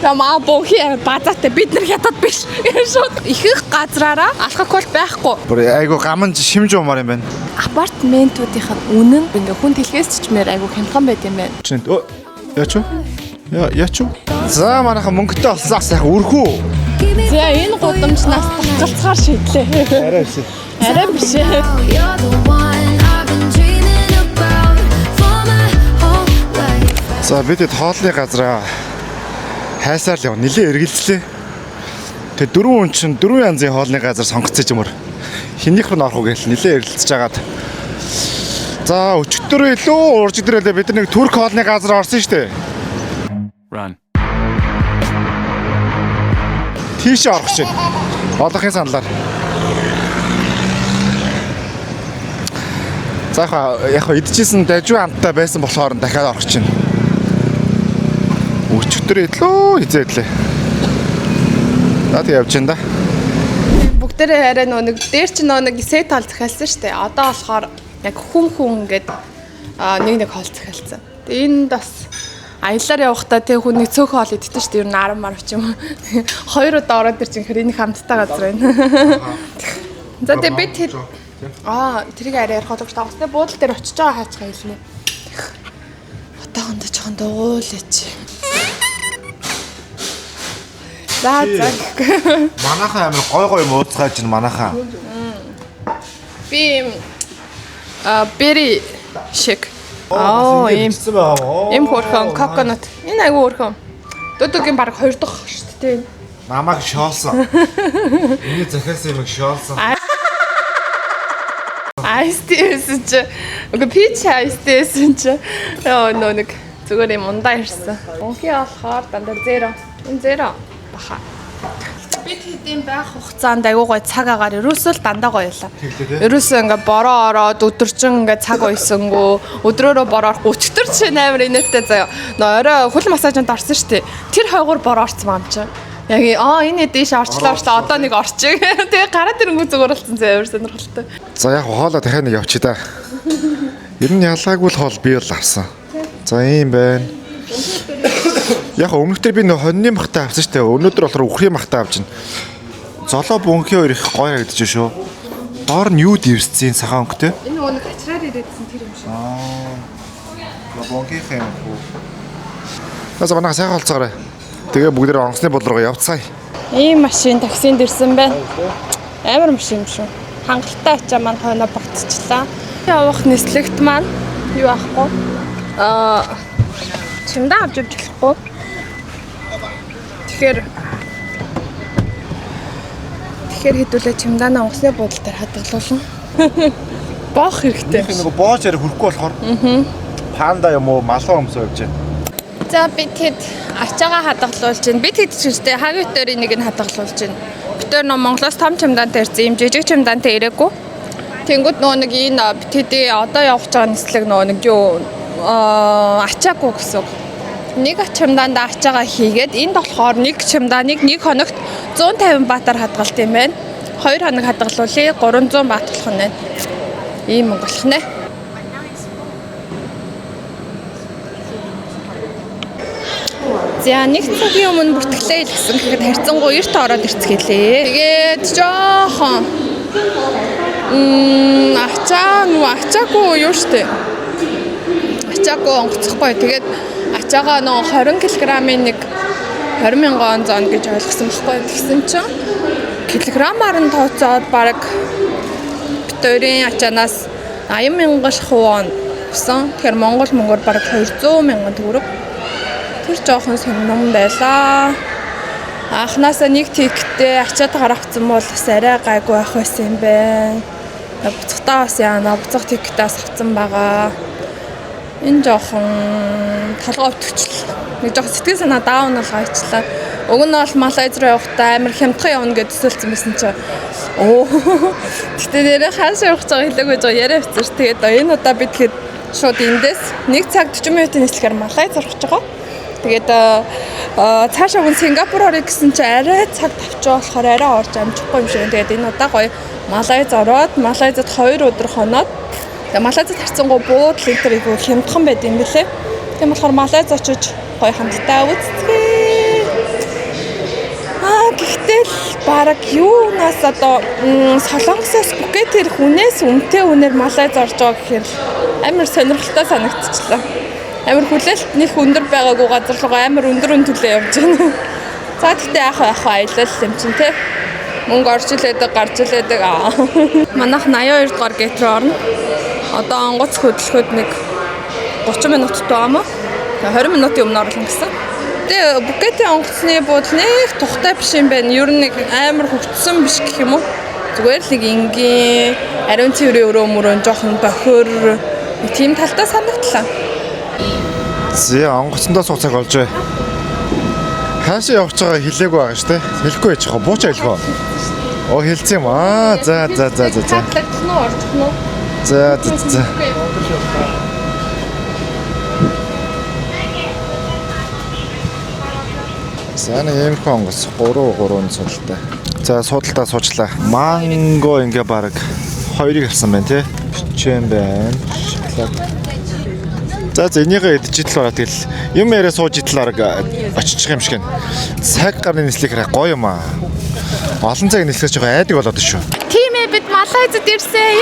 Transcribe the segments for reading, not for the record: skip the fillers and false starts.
Ямаа бонхи базаатай бид нар хятад биш. Шууд ихэнх газраараа алкогол байхгүй. Бүр айгу гаман шимж уумаар юм байна. Апартментуудынхаа үнэн ингээ хүн дэлхээс чичмээр айгу хямдхан байт юм байна. Чинь яач вэ? Яач вэ? За манайхан мөнгөтэй болсон сайхан үрхүү. За энэ гудамжнаас татгалцахаар шийдлээ. Арай биш. Арай биш. За бид хоолны газраа хайсаар л яв нилээ эргэлзлээ. Тэгээ 4 хүн чинь 4 янзын хоолны газар сонгоцсон юмор. Хинийх рүү орох уу гэж нилээ эргэлзэж жагаад. За өчигдөр илүү уржигдрэлээ бид нэг турк хоолны газар орсон шүү дээ. Run. Тийш орох чинь. Олонхын саналаар. За яг идчихсэн дажгүй амттай байсан болохоор дахиад орох чинь. Өчигдөр илүү хизээдлээ. Наад явж ин да. Бүгдээрээ арай нэг дээр чи нэг сет хаал захиалсан шүү дээ. Одоо болохоор яг хүн ингээд нэг хоол захиалсан. Тэгээ энэ бас аяллаар явахдаа тэг хүн нэг цөөхөн хоол иддэг шүү дээ. Ер нь 10 мар ч юм уу. Хоёр удаа ороод ирж инхээр энэ хамттай газар байна. За тэг бид тэрийг арай ярих боловч тавсны буудлын дээр очиж байгаа хайцгаа хэлнэ. Отоогондоо жоохон дуулаач. За. Манайхан амар гой мууцгааж чинь манайхан. Би бери шик. Им хөрхөн коконат. Энэ айгүй хөрхөн. Додогийн баг 2 дахь шүү дээ. Намайг шоолсон. Миний захиалсан юм шоолсон. Айстээс чи. Уг пич айстээс чи. Нэг зүгээр юм ундаа ирсэн. Өнхий болохоор дандаа 0. Энэ 0 баха. Бид хэдийн байх хугацаанд айгүй гой цаг агаар ерөөсөө л дандаа гоё ялаа. Ерөөсөө ингээ бороо ороод өдөржин ингээ цаг уйсангөө өдрөөрөө бороо орохгүй өчтөр чинь амар инээдтэй заяа. Орой хөл массажинд орсон штэ. Тэр хойгоор бороо орсон юм чи. Яг энэ дээш орчлоо одоо нэг орчих. Тэгээ гараад ирэнгүү зүгээр болсон заяа амар сонирхолтой. За яг хоолоо дахиад нэг явчих та. Ер нь ялгаагүй л хоол би бол авсан. За ийм байна. Яг өмнөдөр би хоньны махтай авсан шүү дээ. Өнөөдөр болохоор үхрийн махтай авч байна. Золоо бөнхий хоёр их гоё харагдаж шүү. Доор нь юу дивсцэн сахан өнгөтэй? Энэ нэг ачраар ирээдсэн тэр юм шиг. Бөнхий хэм хөө. Наса манайха сайхан холцоорой. Тэгээ бүгд онгоцны бол руу явцгаая. Ийм машин таксинд ирсэн байна. Амар машин юм шүү. Хангалттай ачаа маань хойноо багтчихлаа. Явах нислэгт маань юу ахгүй? Чимдээ авч явж болохгүй. Тэгэхээр хэдүүлээ чимдаанаа онгоцны буудлын дээр хадгалуулна. Боох хэрэгтэй. Нэг боож ярих хүрхгүй болохоор. Панда юм уу, малуу өмсөө явж байна. За бид хэд ачаагаа хадгалуулж байна. Бид хэд ч үстэй хавь өтөрийн нэг нь хадгалуулж байна. Өтөр нөө Монголоос том чимдаантай ирсэн, юм жижиг чимдаантай ирээгүй. Тэнгүүд нэг энэ бид хэд одоо явж байгаа нислэг нэг юу ачаагүй гэсэн. Нэг чимдаанд ачаагаа хийгээд энд болохоор нэг чимдааныг нэг хоногт 150 баатаар хадгалт юм байна. 2 хоног хадгалуулъя 300 баат болох нь байна. Ийм мөнгө болох нэ. За нэг цагийн өмнө бүртгэлээ илгэсэн гэхэд харьцангуй эрт ороод ирцгээлээ. Тэгээд жоохон ачаагүй юу штэ. Ачаагүй онгоцохгүй. Тэгээд ачаагаа нөө 20 кг-ийн нэг 20,000 зон гэж ойлгосон байхгүй. Тэгсэн чинь килограммаар нь тооцоод баг битүүрийн ачаанаас 80,000 шахуун авсан. Тэгэхээр Монгол мөнгөөр баг 200,000 төгрөг. Тэр жоохон сонирхол байлаа. Анхнаасаа нэг тиктэй ачаад гаргацсан бол бас арай гайгүй байх байсан юм байна. Буцахтаа бас яана буцах тиктээс авсан байгаа. Энэ жоохон толгой өвтгчлээ. Нэг жоохон сэтгэл санаа даун бол гайчлаа. Уг нь бол Малайз руу явахдаа амар хямдхан явна гэж төсөөлсөн байсан чи. Гэтэ нэрээ хааш явах гэж байгаа хэлээгүй жоо яриа авчихсан ш. Тэгээд энэ удаа бид тэгэхэд шууд эндээс 1 цаг 40 минутын нислэгээр Малайз орох гэж байгаа. Тэгээд цаашаа гүн Сингапур орё гэсэн чи арай цаг тавьчих болохоор арай орж амжихгүй юм шиг. Тэгээд энэ удаа гоё Малайз ороод Малайзад 2 өдөр хоноод тэгээд Малайзад харцсангуу буудлын литр их хямдхан байд юм бэлээ. Тийм болохоор Малайз очиж гоё хамтдаа үзцгээе. бараг юунаас одоо Солонгосоос Пхукет ирэх үнээс үнэтэй үнээр Малайз орж байгаа гэхээр амар сонирхолтой санагдчихлаа. Амар хүлээлт нэх өндөр байгаагүй газар руу амар өндөр төлөө явж байна. За тэгтээ яах аялал юм чинь те. Мөнгө орж илээдэг, гарч илээдэг. Манайх 82 дугаар гейт руу орно. Одоо онгоц хөдөлгөөд нэг 30 минуттай байгаа мó. 20 минутын өмнө орлоо гэсэн. Тэгээ Пхукетийн онгоцны буудлын нэг тухтай биш юм байна. Ер нь нэг амар хөгжсөн биш гэх юм уу? Зүгээр л нэг энгийн ариун цэврийн өрөө жоохон бохир тийм талтай санагдлаа. Зэ онгоцондоо сууцаг болж бай. Хаашаа явж байгаа хэлээгүй байгаа шүү дээ. Хэлэхгүй яж хаа буучаа хэлэхөө. Оо хэлсэн юм аа. За. Татлах нь орчих нь уу? За. За нэг юм хонгос 3 судалтай. За судалтаа суучлаа. Манго ингээ баг 2-ыг авсан байна тий. Бичэн байна. За энийгээ идчихэл байгаа. Тэгэл юм яриа сууж итлээр очичих юм шиг байна. Цаг гарны нислэх хэрэг гоё юм аа. Олон цаг нислэх жоохон айдаг болоод шүү. Тийм ээ бид Малайзад ирсэн.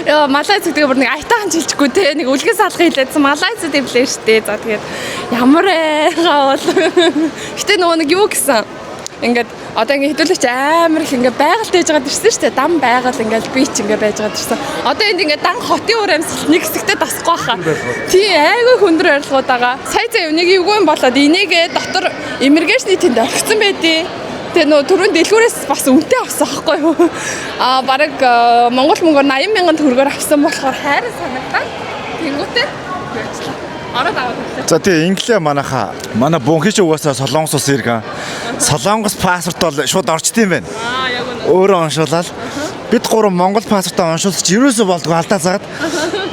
Яа Малайз гэдэг бүр нэг айтаахан жилчгүй те нэг үлгэн салгын хэлээдсэн Малайзад ирлээ штэ. За тэгээд ямар гавал. Гэтэ нөгөө нэг юу гэсэн. Ингээд одоо ингээд хэдүүлэгч амар их ингээд байгальд ээж байгаа дэрсэн штэ. Дан байгаль ингээд бич ингээд байж байгаа дэрсэн. Одоо энд ингээд дан хотын үр амьсгал нэг хэсэгтээ тасахгүй хаа. Тий айгүй хөндөр арилгууд байгаа. Сая нэг юугүй юм болоод энийгээ дотор иммиграшны тэнд орхисон байдیں۔ Тэгээ нөө түрүүн дэлгүүрээс бас үнэтэй авсан байхгүй юу? Бараг Монгол мөнгөөр 80,000 төгрөгөөр авсан болохоор хайрын санагдаа. Тэнгүүтээ ярьчлаа. Ороод аваад ирлээ. За тэгээ инглээ манай бунхич угаасаа Солонгос улс иргэн. Солонгос паспорт бол шууд орчдсон юм байна. Яг үнэ. Өөрөө оншуулаад бид 3 Монгол паспортоо оншуулчих ерөөсөө болдгоо алдаа заагаад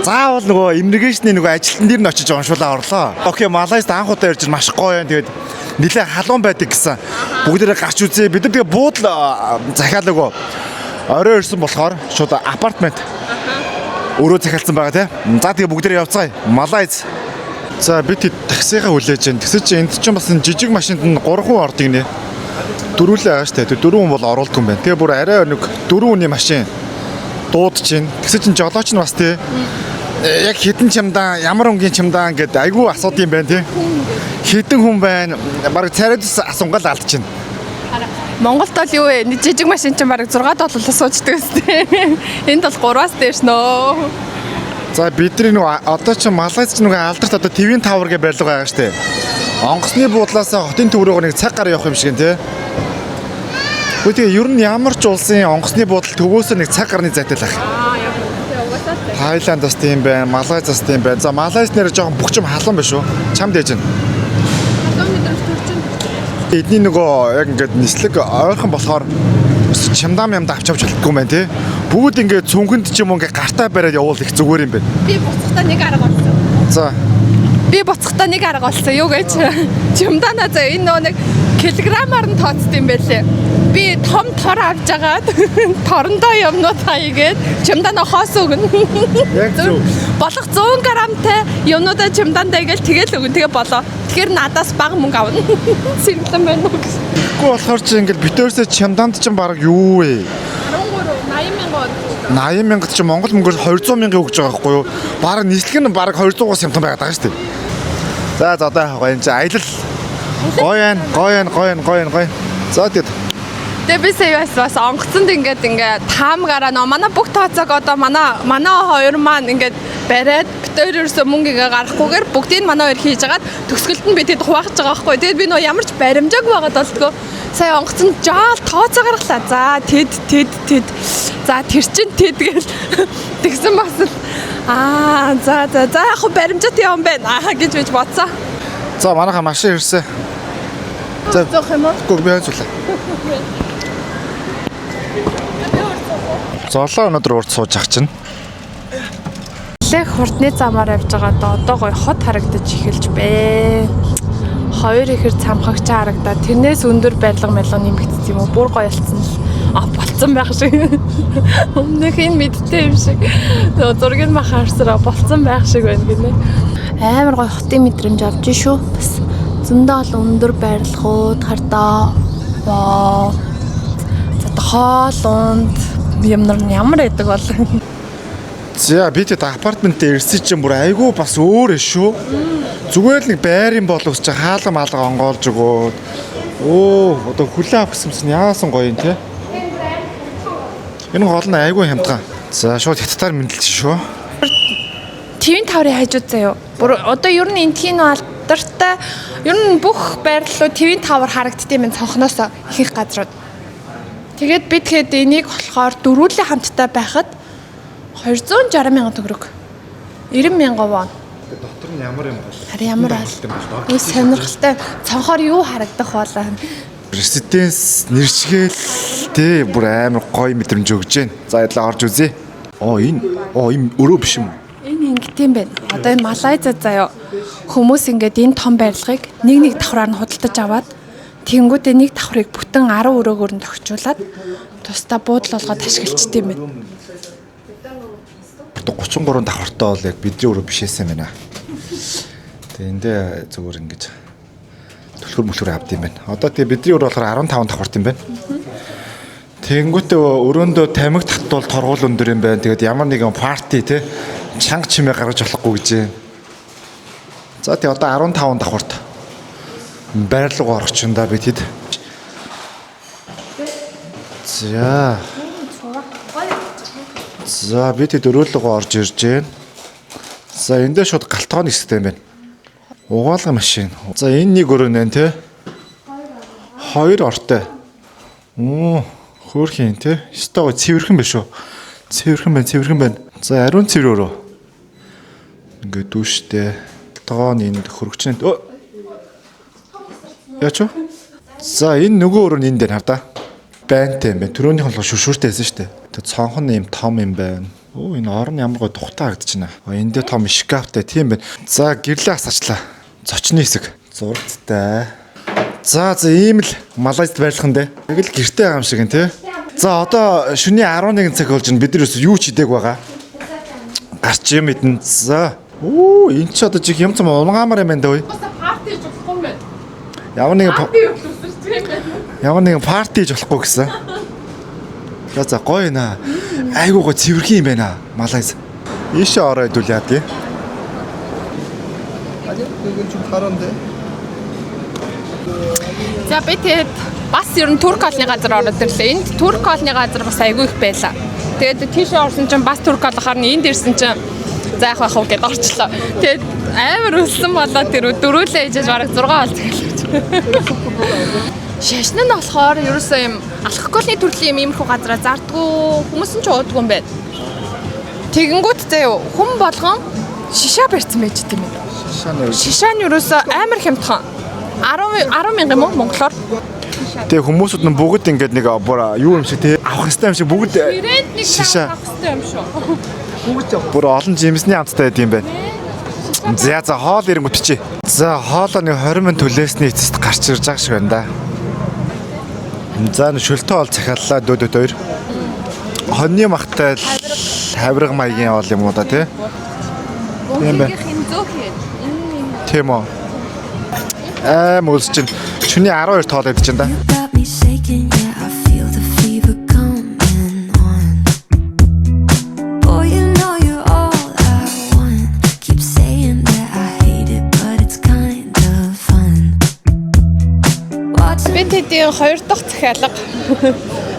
заавал нөгөө иммиграшны нөгөө ажилтан дээр нь очиж оншуулаа орлоо. Окей, Малайзд анх удаа ирж маш гоё юм. Тэгээд нилээ халуун байдаг гэсэн. Бүгдээрээ гарч үзье. Бид нар тэгээ буудал захиалаагүй. Орой ирсэн болохоор шууд апартмент өөрөө захиалсан байгаа тийм. За тэгээ бүгдээрээ явцгаая. Малайз. За бид таксигаа хүлээж जैन. Тэгсэж энд чинь бас жижиг машинд нь 3 хүн ордог нэ. Дөрвөлээ байгаа шүү дээ. 4 хүн бол оруулдаг юм байна. Тэгээ бүр арай нэг 4 хүний машин дуудаж байна. Тэгсэж чинь жолооч нь бас тий. Яг хідэн чамдаа ямар өнгийн чамдаа ингээд айгүй асуудаг юм байна тий. Хідэн хүн байна. Бараг царайдс асуунгаал алдчихна. Монголд бол юу вэ? Жижиг машин чинь бараг 6 доллараар суучдаг үстэй. Энд бол 3-аас дээш нөө. За бидний нөгөө одоо ч Малайз ч нөгөө алдарт одоо Твин Тавер гэ барилга байгаа штэ. Онгоцны буудлаас хотын төв рүү нэг цаг гар явах юм шиг нэ тий. Гэхдээ ер нь ямар ч улсын онгоцны буудал төвөөс нэг цаг гарны зайтай л ах. Яг үнэ. Угаасаа л. Тайландас тийм байна, Малайзаас тийм байна. За Малайз нэр жоохон бөхчм халуун биш үү? Чамд ээж нь. Халуун мэдрэмж төрчин. Эдний нөгөө яг ингээд нислэг ойрхон болохоор чамдам авч чаддаггүй юм байна тий. Бүгд ингээд цүнхэнд ч юм уу ингээд гартаа бариад явуул их зүгээр юм байна. Би буцахтаа нэг арга болсон. За. Би буцахтаа нэг арга болсон. Юу гэж? Чимдана за энэ нөгөө нэг килограммаар нь тооцд юм байлээ. Би том тор авч агаад торондоо юмнууд хаягээд чимдана хоос өгнө. Яг зөв. Болох 100 грамтай юмнуудаа чимдандаа гээл тэгэл өгнө. Тэгээ болоо. Тэгэхээр надаас бага мөнгө авна. Сэргэлэн байна уу гэсэн. Тэгэхгүй болохоор чи ингээд битээрсээ чамданд ч баг юу вэ? 80,000 ч Монгол мөнгөөр 200,000 өгж байгаа байхгүй юу? Бараг нийслэг нь бараг 200-аас хямдхан байгаад байгаа шүү дээ. За одоо яг гоё юм чи аялал. Гоё. За тэгээд тэгээ би сая бас онгоцонд ингээд таамгаараа нөө манай бүх тооцоог одоо манай хоёр маань ингээд бариад битээр ерөөсөө мөнгө ингээ гарахгүйгээр бүгдийг манай хоёр хийж агаад төгсгөлд нь би тэд хувааж байгаа байхгүй. Тэгээд би нөө ямар ч баримжаагүй байгаад болтгоо. Сая онгоцонд жаал тооцоо гаргалаа. За тэд. За тэр чин тэд гээл тэгсэн бас за яг баримжаатай юм байна гэж бич бодсоо. за манайха машин ирсэн. За зөөх юм уу? Гүг би ханцуулаа. Золоо өнөдөр урд сууж ах чинь. Лэг хурдны замаар явж байгаа одоо гоё хот харагдаж эхэлж бэ. Хоёр ихэр цамхагч харагдаад тэрнээс өндөр барилга нэмэгдсэн юм уу? Бүр гоё болсон л болцсон байх шиг. Өмнөх энэ мэдтэй юм шиг. Зургийг махаарсараа болцсон байх шиг байна гинэ. Амар гоё хотын мэдрэмж авч шүү. Бас зөндөө олон өндөр барилгууд хардаа Вау. За хоолунд юмнар нь ямар байдаг бол. За би тэд апартмент дээр ирсэн чинь бүр айгүй бас өөр шүү. Зүгээр л нэг байрын боловч хаалга маалга онгоолж өгөөд. Одоо хүлээ авах гэсэн яасан гоё юм те. Энэ хоол нь айгүй хямдхан. За шууд хятадаар мэдлж шүү. ТV таврын хажууд заяа. Бүр одоо ер нь энтхийн алдартай ер нь бүх байрлалууд ТV тавар харагддсан юм цонхноос ихэнх газрууд. Тэгээд бид хэд энийг болохоор дөрвөлээ хамтдаа байхад 260,000 төгрөг. 90,000 вон. Доктор нь ямар юм бол? Харин ямар аа. Үгүй сонирхолтой. Цонхоор юу харагдах болоо. Резиденс нэршгэлтэй бүр амар гоё мэдрэмж өгч जैन. За ядлаа орж үзье. Энэ өрөө биш юм. Энэ ингэт юм байна. Одоо энэ Малайзад заяа хүмүүс ингээд энэ том барилгыг нэг давхраар нь худалдаж аваад тэнгүүдээ нэг давхрыг бүтэн 10 өрөөгөөр нь тохижуулаад тусдаа буудал болгоод ашиглажт юм байна. 33 давхартай бол яг бидний өрөө бишээсэн байна. Тэгээ эндээ зүгээр ингэж төлхөр авд юм байна. Одоо тэгээ бидний өрөө болохоор 15 давхарт юм байна. Тэнгүүтээ өрөөндөө тамиг татвал торгуул өндөр юм байна. Тэгээд ямар нэгэн парти те чанга чимээ гаргаж болохгүй гэж байна. За тэгээ одоо 15 давхарт байрлал орох чинь да бид хэд. За бид хэд өрөөлөгөө орж ирж байна. За эндээ шууд галтгооны хэсэгтэй юм байна. Угаалгын машин. За энэ нэг өрөө нэ те. 2 ортой. Хөөрхин те. Стого цэвэрхэн биш үү? Цэвэрхэн байна. За ариун цэвэр өрөө. Ингээд дүүштэй. Галтгооны энд хөргөчнөд. Яач вэ? За энэ нөгөө өрөө нь энд дээр хавда. Байнтай юм байна. Төрөөнийх нь бол шүршүүртэй байсан шүү дээ. Тэгээ цонхон юм том юм байна. Энэ орон ямар гоо тухтай харагдаж байна. Эндээ том шкафтай тийм байна. За гэрлээ асаачлаа. Зочны хэсэг. Зурагтай. За ийм л Малайзд байрлах нь дээ. Яг л гэртэй байгаа юм шиг нь тий. За одоо шөнийн 11 цаг болж байна. Бид нар юу ч хийдэг байгаа. Гарч юм мэдэн. За. Энэ ч одоо жиг юм цам унгаамаар юм байна даа. Парти хийж болохгүй юм байна. Ямар нэгэн парти хийж болохгүй гэсэн. За гоё наа. Айгуу гоё цэвэрхэн юм байна. Малайз. Ийшээ ороо идүүл яадгийг. За би тэгээд бас ер нь турк хоолны газар ороод ирлээ. Энд турк хоолны газар бас айгүй их байлаа. Тэгээд тийшээ орсон чинь бас турк хоол харна. Энд ирсэн чинь за яах вэ гэдээ орчлоо. Тэгээд амар өссөн болоод тэр дөрүүлээ ижиж бараг 6 хоол тэгэлж. Шашны нь болохоор ерөөсөө юм алкогольны төрлийн юм иймэрхүү газараа зардггүй хүмүүс нь ч уудгүй юм байна. Тэгэнгүүт заяа хүн болгон шишаа барьсан байж тийм ээ. Шишаа нь ерөөсөө амар хямдхан. 10,000 юм уу монголоор. Тэгээ хүмүүсүүд нь бүгд ингээд нэг юу юм шиг тий авах хэрэгтэй юм шиг бүгд шишаа авах хэрэгтэй юм шүү. Бүр олон жимсний амттай байд юм байна. За хоол ирэнгүүт чи. За хоолоо нэг 20 минут төлөөсний эцэст гарч ирж байгаа шиг байна да. За шөлтөө хоол захиаллаа дөөдөд хоёр. Хоньны махтай хавирга маягийн хоол юм уу да тий. Тийм байна. Тийм үү. Мөлс чинь шөнийн 12 тоол идэж байна да. Тэдийн 2 дахь захиалга.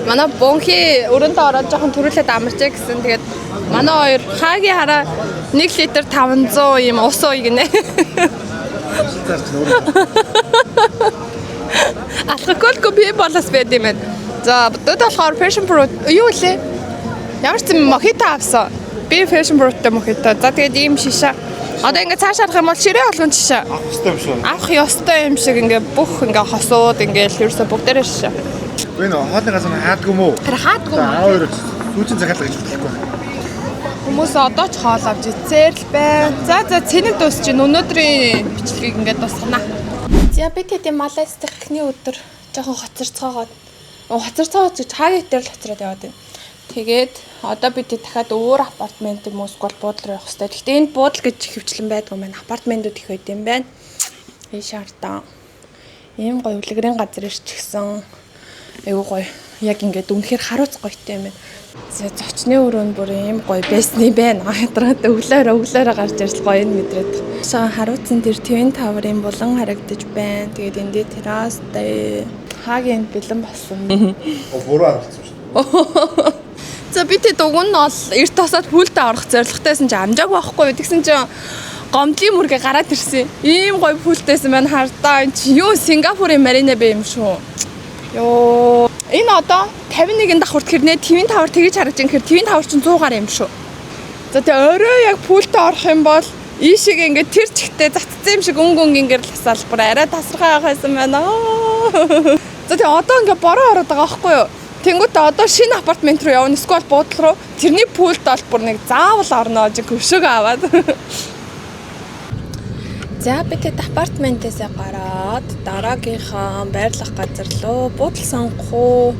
Манай бонхи өрөндөө ороод жоохон төрүүлээд амарчаа гэсэн. Тэгээд манай хоёр хаагийн хараа 1 литр 500 юм ус ууй гинэ. Алкогольгүй би болоос байд юм байна. За бодод болохоор passion fruit юу лээ? Ямар ч юм мохито авсан. Би passion fruitтай мохито. За тэгээд ийм шишаа. Одоо ингээд цааш харах юм бол ширээ болгон шишаа. Авах ёстой юм шүү. Авах ёстой юм шиг ингээд бүх ингээд хосууд ингээд ерөөсө бүгдээрээ шишаа. Энэ хоолны газар хаадгүй мүү? Тэр хаадгүй. 12 сүүжин захиалга гэж хэлэхгүй. Хүмүүс одоо ч хоол авч ицээр л байна. За цэник дуусч чинь өнөөдрийн бичлэгийг ингээд дуусгана. За би тэдийн Малайз дахь эхний өдөр жоохон хоцорцоогоод гэж хаагийн дээр л хоцроод яваад байна. Тэгээд одоо бид дахиад өөр апартментыг мөсгөл буудлаар явах хэрэгтэй. Гэхдээ энэ буудал гэж хөвчлэн байдгүй юм байна. Апартментууд их байд юм байна. Энэ шаардаа ийм гоё үлгэрийн газар ирчихсэн. Айгуу гоё. Яг ингээд үнэхээр харууц гоётой юм байна. Зочны өрөөнд бүр ийм гоё байсны байна. Ядраад өглөөрөө гарч ирэл гоё нь мэдрээд. Шаа харууцсан тэр Twin Tower-ын булан харагдаж байна. Тэгээд эндээ террастай хагийн бэлэн болсон. Буруу харагдсан шүү. За би тэ дугуун нь бол эрт тосоод пүүлдээ орох зорилготойсэн чи амжааг байхгүй. Тэгсэн чи гомдлын мөргээ гараад ирсэн. Ийм гоё пүүлтэйсэн байна хардаа. Энд чи юу Сингапурын Marina Bay юм шүү. Йоо. Энэ одоо 51-ийн давхурд хэрнээ Twin Tower тэгж харагдаж байгаа. Twin Tower чинь 100 гаруй юм шүү. За тэгээ орой яг пүүлдээ орох юм бол ийшээ ингээд тэр чигтээ затцсан юм шиг өнгө ингээд ласаал бүр арай тасархай байхсан байна. За тэгээ одоо ингээд бороо ороод байгаа байхгүй юу? Тэнгүүтээ одоо шинэ апартмент руу явна. Эсвэл буудлал руу. Тэрний пүүлд бол бүр нэг заавал орно гэж хөшөг аваад. За бид апартментээс гараад дараагийнхаа байрлах газар руу буудал сонгох уу?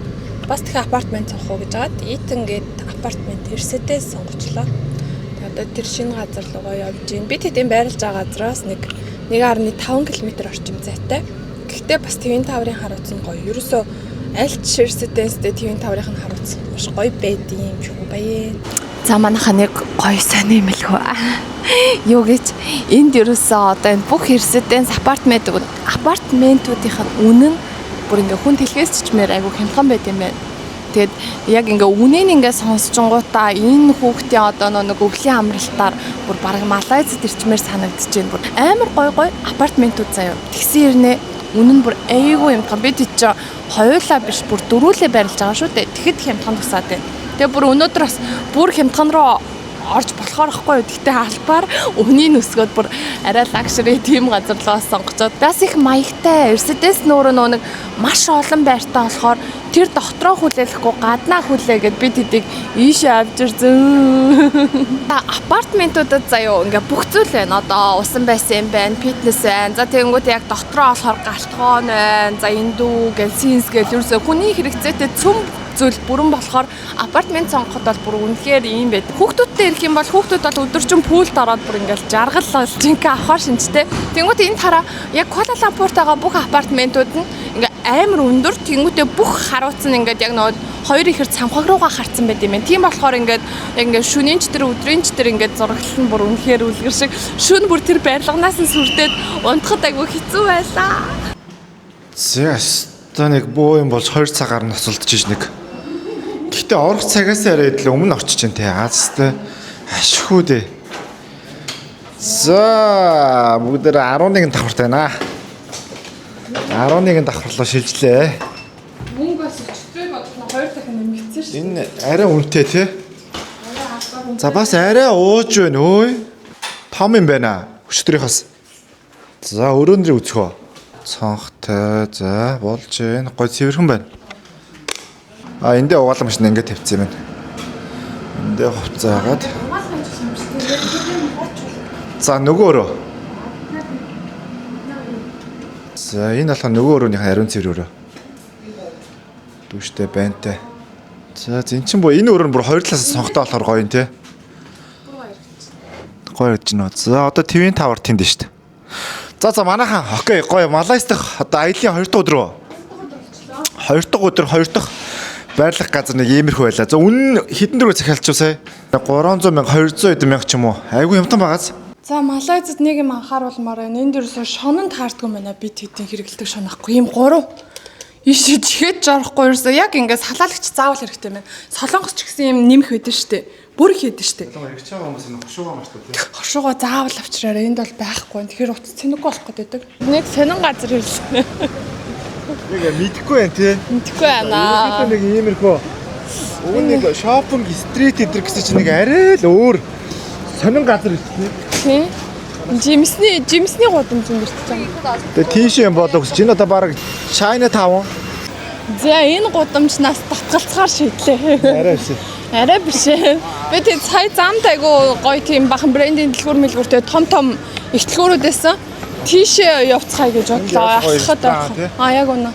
Бас тэгэхээр апартмент сонгох уу гэж байгаад Итэнгээд апартмент Эрсэдээс сонгочлоо. Тэгээд одоо тэр шинэ газар руу явж гин. Бид хэдийн байрлаж байгаа газраас 1.5 км орчим зайтай. Гэхдээ бас Twin Tower-ын харууц нь гоё. Ерөөсөө аль ч Эрсэдээстэй Twin Tower-ын харууц маш гоё байдсан юм шүү баяа. За манайха нэг гоё сони юм л хөө. Юу гэж энд ерөөсөө одоо энэ бүх Эрсэдээс апартментуудынх нь үнэн бүр ингээ хүн тэлхээс чичмээр айгу хямдхан байт юм байна. Тэгэд яг ингээ үнэн ингээ сонсчингуудаа энэ хүүхдийн одоо нэг өвлийн амралтаар бүр баг Малайзад ирчмээр санагдаж байна. Бүр амар гоё апартментууд заяа. Тэгсэн хэрнээ үнэн бүр айгу хямдхан. Бид ч хоёулаа биш бүр дөрүүлээ барилж байгаа шүү дээ. Тэгэхэд хямдхан тусаад байна. Тэгээ бүр өнөөдөр бас бүр хямдхан руу орж болохоор ихгүй. Гэхдээ албаар өвний нүсгөөд бүр арай лагшри тийм газар руу сонгочоод бас их маягтай Эрсэдээс нүүр нэг маш олон байртай болохоор тэр дотроо хүлээлэхгүй гаднаа хүлээгээд бид хэдийг ийшээ авч ирсэн. Апартментуудад заяо ингээ бүх зүйл байна. Одоо усан байсан байна, фитнес байна. За тэгэнгүүт яг дотроо болохоор галтгоон байна. За индүү гэл синс гэл ерөөсөө хүний хэрэгцээтэй цөм зүйл бүрэн болохоор апартмент сонгоход бол бүр үнэхээр ийм байд. Хүүхдүүдтэй ирэх юм бол хүүхдүүд бол өдөржин пүүлд ороод бүр ингээл жаргал жинхэнэ авахар шинжтэй. Тэнгүүт энэ тараа яг Куала Лумпурт байгаа бүх апартментууд нь ингээ амар өндөр. Тэнгүүтээ бүх харууц нь ингээд яг нөгөө хоёр ихэр цамхаг руугаа харцсан байд юм байна. Тийм болохоор ингээд яг ингээ шөнийн ч тэр өдрийн ч тэр ингээд зураглал нь бүр үнэхээр үлгэр шиг шүн бүр тэр байрлагнаас нь сүрдээд унтахад айгүй хэцүү байлаа. Зэс та нэг боо юм болж 2 цагаар ноцолдож нэг. Гэхдээ орох цагаас арай л өмнө орчиж जैन те. Аастай ашгүй дээ. За бүгдээр 11 давхарт байна. 11 давхарлоо шилжлээ. Мөнгө бас өчтөр бодлоо 2 дахин нэмэгдсэн шүү. Энэ арай үнэтэй те. За бас арай ууж байна өө. Том юм байна. Өчтөрийнхоос. За өрөөндөө үзхөө. Цонхтой. За болж байна. Гой цэвэрхэн байна. Эндээ угаалгын машин ингээд тавьчихсан юм байна. Эндээ хувцаагаад. За нөгөө өрөө. За энэ болохоор нөгөө өрөөнийх ариун цэвэр өрөө. Дүүштэй байнтай. За зэн чин боо энэ өрөө нь бүр хоёр талаас сонготой болохоор гоё юм те. Гоё гэж нөө. За одоо Twin Tower тэнд шүү дээ. За манайхан окей гоё Малайз дахь одоо аялын 2 дахь өдөр үү? 2 дахь өдөр 2 дахь байрлах газар нэг иймэрхүү байлаа. За үнэн хэдэн дөрөв захиалч уу сая? 300 мянга 200 мянга ч юм уу. Айгүй хямдхан байгаас. За Малайзад нэг юм анхааруулмаар байна. Энд дээрээс шононд таардгүй байна. Бид хэдийн хэрэгэлдэг шонахгүй. Ийм 3 ишээ чихэд жарахгүй ерөөсөө яг ингээд салаалагч заавал хэрэгтэй байна. Солонгос ч гэсэн юм нэмэх байдэн штэ. Бүр их хийдэн штэ. Солонгос хэрэгч байгаа хүмүүс энэ хошуугаа маш таа. Хошуугаа заавал авчраарай. Энд бол байхгүй. Тэгэхээр утас цэнэггүй болох гэдэг. Нэг сонин газар ирсэн. Нэг мэдхгүй байна тий. Мэдхгүй байна. Нэг иймэрхүү. Нэг шопинг стрит эдэр гэсэн чинь нэг арай л өөр сонин газар ирсэн. Тий. Жимсний гудамж юм ирсэн байгаа. Тэгээ тийш юм болоо гэж энэ одоо баг China Town. За энэ гудамжнаас татгалцахаар шийдлээ. Арай биш. Арай биш. Би тэг сая замд айгу гоё тийм бахан брендинг дэлгүүр том ихтлгүүрүүдээс тийшээ явцгаая гэж бодлоо. Ахахад байх. Яг үнэ.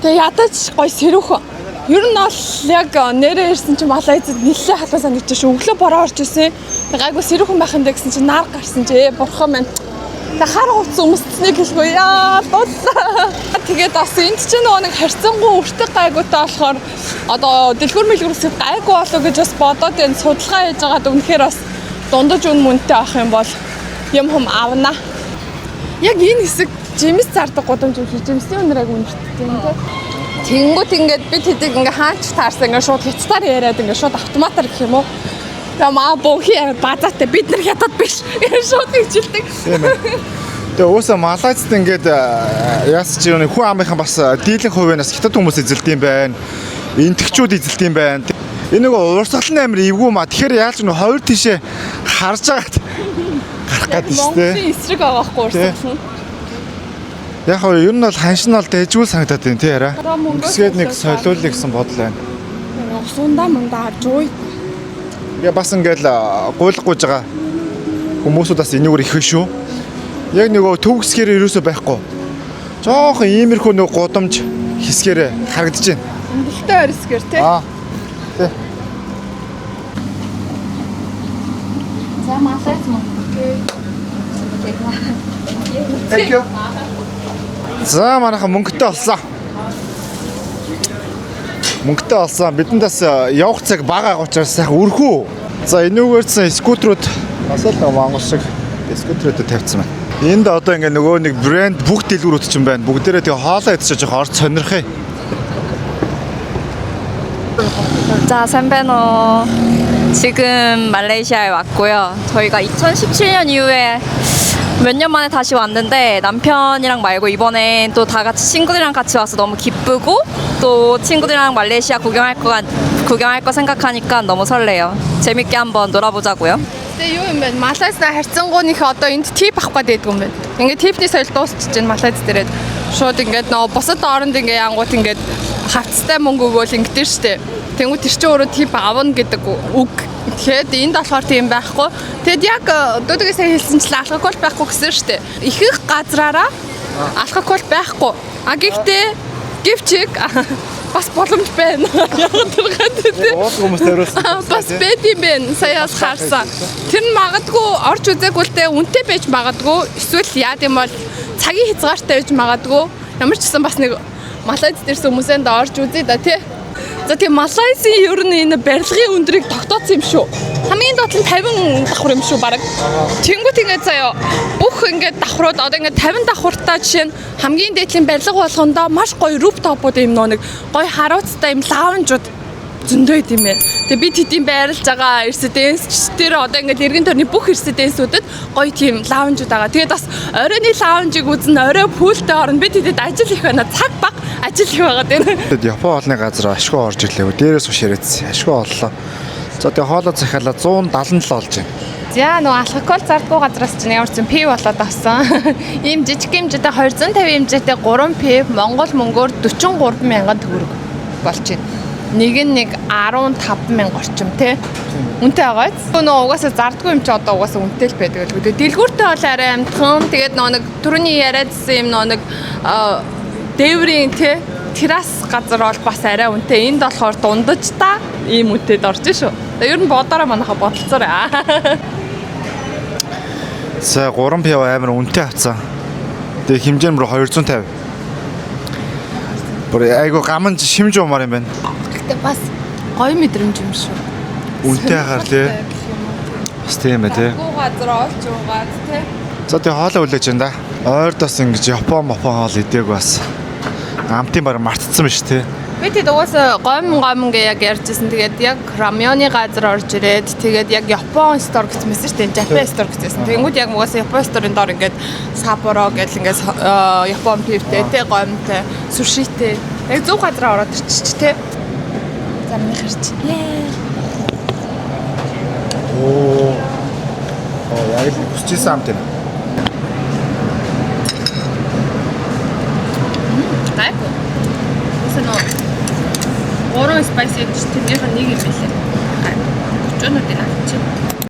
Тэгээ ядаж гоё сэрүүх. Ер нь бол яг нэрээ ирсэн чинь Малайзад нэлээд халуун санагдаж шүү. Өглөө бороо орж исэн. Тэгээ айгу сэрүүхэн байхандаа гэсэн чинь нар гарсан чи бурхан минь. Тэгээ хар хувц өмсцнийг хэлгүй яа дудлаа. Тэгээд бас энд чинь нөгөө нэг харьцангуй өртөг гайгуутай болохоор одоо дэлгүүр мэлгүүрсэд гайгүй болов гэж бас бодоод энэ судалгаа хийж байгаад үнэхээр бас дундаж үн мөнтэй авах юм бол юм авна. Яг энэ хэсэг жимс зардаг гудамж юм шиг жимсийн өнөр аяг үнэрттэй юм тий. Тэнгүүт ингээд бид хэдийг ингээ хаач таарсан ингээ шууд хятадаар яриад ингээ шууд автоматар гэх юм уу. Тамаа бохи базаатай бид нар хятад биш. Шууд хичилдэг. Тийм ээ. Тэгээ уусаа Малайзд ингээд яас чи хүн амынхан бас дийлэн хувийнаас хятад хүмүүс эзэлдэм байна. Энтгчүүд эзэлдэм байна. Энэ нэг урсгалын амир эвгүй маа. Тэгэхээр яаж нэг хоёр тишээ харж байгаад гарах гэдэг шүү дээ. Монголын эсрэг байгаа хгүй урсгал нь. Яг нь ер нь бол ханшин бол дэжгүй санагдаад байна тий арай. Үсгээд нэг солиулъя гэсэн бодол байна. Усундаа мандаа харж ууй. Тэгээ бас ингээд гуйлгаж байгаа хүмүүсүүд бас энэгээр их шүү. Яг нөгөө төв хэсгээр ерөөсөө байхгүй. Жохон иймэрхүү нөгөө гудамж хэсгээр харагдаж байна. Амжилттай орисгэр тий. Тий. За Малайз мөн. Thank you. За манайхан мөнгөтэй болсон. Мөнгөтэй болсон. Бидэндээс явах цаг бага учраас сайхан өрхөө. За энүүгээрсэн скутерүүд бас л Монгол шиг скутерүүдэд тавьсан байна. Энд одоо ингээ нөгөө нэг брэнд бүх дэлгүүрүүд ч юм байна. Бүгдээрээ тэгээ хоолоо идчихэж байгаа орц сонирхъя. 자, 선배노. 지금 말레이시아에 왔고요. 저희가 2017년 이후에 몇 년 만에 다시 왔는데 남편이랑 말고 이번에 또 다 같이 친구들이랑 같이 와서 너무 기쁘고 또 친구들이랑 말레이시아 구경할 거 생각하니까 너무 설레요. 재밌게 한번 놀아보자고요. Тэгээ юу юм бэ? Малайзтай харьцангуйных одоо энд тип авах гэдэг юм байна. Ингээд типний соёл дуусчихж байна Малайз дээрээ. Шууд ингээд нөө бусад оронд ингээд янгууд ингээд хавцтай мөнгө өгөөл ингээд штэ. Тэнгүүд тэр чинь өөрөө тип авна гэдэг үг. Тэгэхээр энд болохоор тийм байхгүй. Тэгэд яг дүүдгээс хэлсэнчлээ алкогол байхгүй гэсэн штэ. Ихэнх газраараа алкогол байхгүй. А гэхдээ гівчиг бас боломж байна. Яг тэргээд Уул хүмүүс тавиулсан. бас бэд юм байна. Саяас харсан. Тэр нь магадгүй орж үзээгүй л дээ үнэтэй байж магадгүй. Эсвэл яа гэм бол цагийн хязгаартай байж магадгүй. Ямар ч гэсэн бас нэг Малайз дээрсэн хүмүүсэнд орж үзье да тий. За тийм Малайзын ер нь энэ барилгын өндрийг тогтоосон юм шүү. Хамгийн доод нь 50 давхар юм шүү баг. Тэнгүүт ингээд заяа бүх ингээд давхрууд одоо ингээд 50 давхартай жишээ нь хамгийн дээдлийн барилга болгондоо маш гоё руфтопууд юм нэг гоё харуулцтай юм лаунжууд зөндөө идэм бэ. Тэгээ бид хэдийн байрлаж байгаа резиденс дээр одоо ингээд эргэн тойрны бүх резиденсүүдэд гоё тийм лаунжууд байгаа. Тэгээд бас оройны лаунжийг үзэн орой пүүлтэй орно. Бид хэдэд ажил их байна. Цаг баг ажил их байгаа дээ. Тэгэд Япон хоолны газар ашгүй орж ирлээ. Дээрээс уш яриадсан. Ашгүй оллоо. За тэгээ хоолоо захиалаа 177 болж байна. За нөгөө алкогол зардгүй газраас чинь ямар ч юм пив болоод авсан. Ийм жижиг хэмжээтэй 250 хэмжээтэй 3 пив Монгол мөнгөөр 43,000 төгрөг болж байна. Нэг нь 15,000 орчим тий. Үнэтэй байгаа биз? Нөгөө угаасаа зардгүй юм чи одоо угаасаа үнэтэй л байдаг л үү. Дэлгүүртэй бол арай амтхан. Тэгээд нөгөө нэг түрүүний яриадсан юм нөгөө нэг дээврийн тий террас газар бол бас арай үнэтэй. Энд болохоор дундаж та ийм үнэтэд орж шүү. Ер нь бодороо манайха бодолцоорой. За 3 пив амар үнэтэй авцсан. Тэгээ хэмжээ нь бүр 250. Бүр айгу гаман шимж уумаар юм байна. Гэтэ бас гоё мэдрэмж юм шүү. Үнэтэй хахаар тий. Бас тийм ээ тий. Гүү газар олж угаад тий. За тэгээ хоолоо үлээж байна да. Ойрд бас ингэж Япон хоол идээг бас амтын баг мартцсан биш тий. Би тэд угаасаа гомн гэ яг ярьжсэн. Тэгээд яг рамёны газар орж ирээд тэгээд яг Япон стор гэсэн мэсэн шүү дээ. Japan стор гэсэн. Тэнгүүд яг угаасаа Япон сторын доор ингээд Sapporo гэл ингээд Япон пивтэй тий гомтой, сушитэй. Яг зөв газараа ороод ирчих тий. За миний харч. Оо яг л хүсчихсэн амт юм. Гайгүй. Тэсэнөө 3 спайси тэрнийх нь нэг юм билээ. Гайгүй. Өчигдөр авчих.